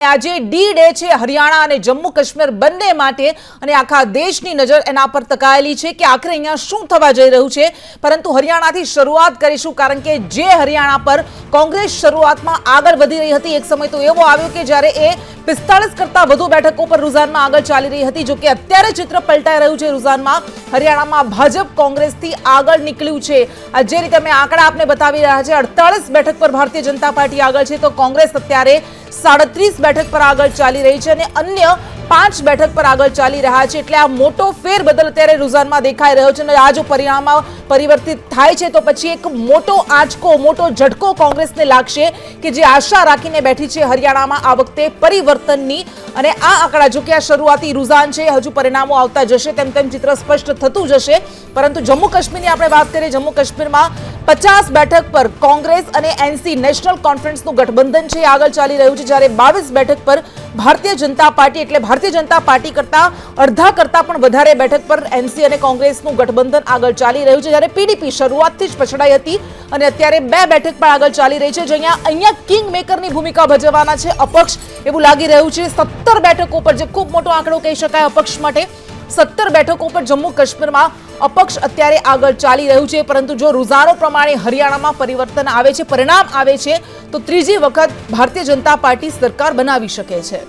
આજે D day છે હરિયાણા અને જમ્મુ કાશ્મીર બંને માટે અને આખા દેશની નજર એના પર તકાયેલી છે કે આખરે અહીંયા શું થવા જઈ રહ્યું છે। પરંતુ હરિયાણાથી શરૂઆત કરીશું કારણ કે જે હરિયાણા પર કોંગ્રેસ શરૂઆતમાં આગળ વધી રહી હતી, એક સમય તો એવો આવ્યો કે જ્યારે એ 45 કરતા વધુ બેઠકો પર રૂઝાનમાં આગળ ચાલી રહી હતી। જો કે અત્યારે ચિત્ર પલટાઈ રહ્યું છે। રૂઝાનમાં હરિયાણામાં ભાજપ કોંગ્રેસથી આગળ નીકળ્યું છે। આ જે રીતે અમે આંકડા આપને બતાવી રહ્યા છે, 48 બેઠક પર ભારતીય જનતા પાર્ટી આગળ છે તો કોંગ્રેસ અત્યારે 37 બેઠક પર આગળ ચાલી રહી છે અને અન્ય 5 બેઠક પર આગળ ચાલી રહ્યા છે। એટલે આ મોટો ફેરબદલ અત્યારે રૂઝાનમાં દેખાઈ રહ્યો છે અને આ જો પરિણામમાં પરિવર્તિત થાય છે તો પછી એક મોટો આંચકો, મોટો ઝટકો કોંગ્રેસને લાગશે કે જે આશા રાખીને બેઠી છે હરિયાણામાં આ વખતે પરિવર્તનની। અને આ આંકડા જો કે આ શરૂઆતી રૂઝાન છે, હજુ પરિણામો આવતા જશે તેમ તેમ ચિત્ર સ્પષ્ટ થતું જશે। પરંતુ જમ્મુ કાશ્મીરની આપણે વાત કરીએ, જમ્મુ કાશ્મીરમાં 50 બેઠક પર કોંગ્રેસ અને એનસી નેશનલ કોન્ફરન્સનું ગઠબંધન છે આગળ ચાલી રહ્યું છે, જ્યારે 22 બેઠક પર ભારતીય જનતા પાર્ટી એટલે ભારતીય જનતા પાર્ટી કરતા અડધા કરતા પણ વધારે બેઠક પર એનસી અને કોંગ્રેસનું ગઠબંધન આગળ ચાલી રહ્યું છે। જ્યારે પીડીપી શરૂઆતથી જ પછડાઈ હતી અને અત્યારે 2 બેઠક પર આગળ ચાલી રહી છે, જે અહીંયા કિંગ મેકરની ભૂમિકા ભજવવાના છે અપક્ષ એવું લાગી રહ્યું છે। 17 બેઠકો પર, જે ખૂબ મોટો આંકડો કહી શકાય અપક્ષ માટે, 17 બેઠકો પર જમ્મુ કાશ્મીરમાં અપક્ષ અત્યારે આગળ ચાલી રહ્યું છે। પરંતુ જો રૂઝાનો પ્રમાણે હરિયાણામાં પરિવર્તન આવે છે, પરિણામ આવે છે તો ત્રીજી વખત ભારતીય જનતા પાર્ટી સરકાર બનાવી શકે છે।